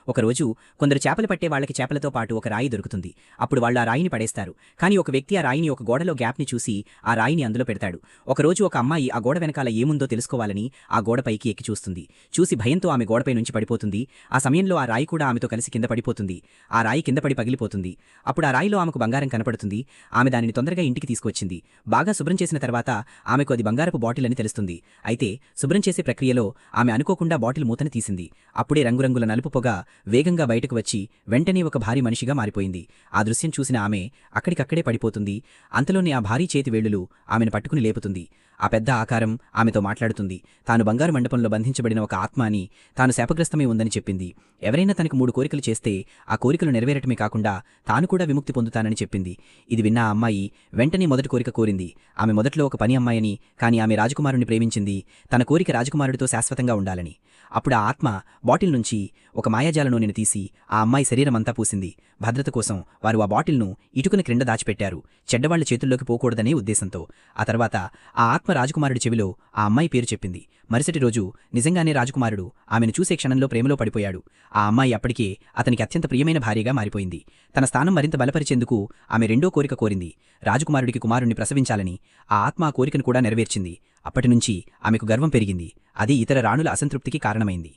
ఒకరోజు కొందరు చేపలు పట్టే వాళ్ళకి చేపలతో పాటు ఒక రాయి దొరుకుతుంది. అప్పుడు వాళ్ళు ఆ రాయిని పడేస్తారు. కానీ ఒక వ్యక్తి ఆ రాయిని ఒక గోడలో గ్యాప్ని చూసి ఆ రాయిని అందులో పెడతాడు. ఒకరోజు ఒక అమ్మాయి ఆ గోడ వెనకాల ఏముందో తెలుసుకోవాలని ఆ గోడపైకి ఎక్కి చూస్తుంది. చూసి భయంతో ఆమె గోడపై నుంచి పడిపోతుంది. ఆ సమయంలో ఆ రాయి కూడా ఆమెతో కలిసి కింద పడిపోతుంది. ఆ రాయి కింద పడి పగిలిపోతుంది. అప్పుడు ఆ రాయిలో ఆమెకు బంగారం కనపడుతుంది. ఆమె దానిని తొందరగా ఇంటికి తీసుకొచ్చింది. బాగా శుభ్రం చేసిన తర్వాత ఆమెకు అది బంగారపు బాటిల్ అని తెలుస్తుంది. అయితే శుభ్రం చేసే ప్రక్రియలో ఆమె అనుకోకుండా బాటిల్ మూతని తీసింది. అప్పుడే రంగురంగుల నలుపు పొగ వేగంగా బయటకు వచ్చి వెంటనే ఒక భారీ మనిషిగా మారిపోయింది. ఆ దృశ్యం చూసిన ఆమె అక్కడికక్కడే పడిపోతుంది. అంతలోనే ఆ భారీ చేతి వేళ్లులు ఆమెను పట్టుకుని లేపుతుంది. ఆ పెద్ద ఆకారం ఆమెతో మాట్లాడుతుంది. తాను బంగారు మండపంలో బంధించబడిన ఒక ఆత్మ అని, తాను శాపగ్రస్తమై ఉందని చెప్పింది. ఎవరైనా తనకు 3 కోరికలు చేస్తే ఆ కోరికలు నెరవేరటమే కాకుండా తాను కూడా విముక్తి పొందుతానని చెప్పింది. ఇది విన్న ఆ అమ్మాయి వెంటనే మొదటి కోరిక కోరింది. ఆమె మొదట్లో ఒక పని అమ్మాయని, కానీ ఆమె రాజకుమారుని ప్రేమించింది. తన కోరిక రాజకుమారుడితో శాశ్వతంగా ఉండాలని. అప్పుడు ఆ ఆత్మ బాటిల్ నుంచి ఒక మాయాజాల నూనెను తీసి ఆ అమ్మాయి శరీరమంతా పూసింది. భద్రత కోసం వారు ఆ బాటిల్ను ఇటుకన క్రింద దాచిపెట్టారు, చెడ్డవాళ్ల చేతుల్లోకి పోకూడదనే ఉద్దేశంతో. ఆ తర్వాత ఆ ఆత్మ రాజకుమారుడి చెవిలో ఆ అమ్మాయి పేరు చెప్పింది. మరుసటి రోజు నిజంగానే రాజకుమారుడు ఆమెను చూసే క్షణంలో ప్రేమలో పడిపోయాడు. ఆ అమ్మాయి అప్పటికే అతనికి అత్యంత ప్రియమైన భార్యగా మారిపోయింది. తన స్థానం మరింత బలపరిచేందుకు ఆమె రెండో కోరిక కోరింది. రాజకుమారుడికి కుమారుణ్ణి ప్రసవించాలని. ఆ ఆత్మ ఆ కోరికను కూడా నెరవేర్చింది. అప్పటినుంచి ఆమెకు గర్వం పెరిగింది. అది ఇతర రాణుల అసంతృప్తికి కారణమైంది.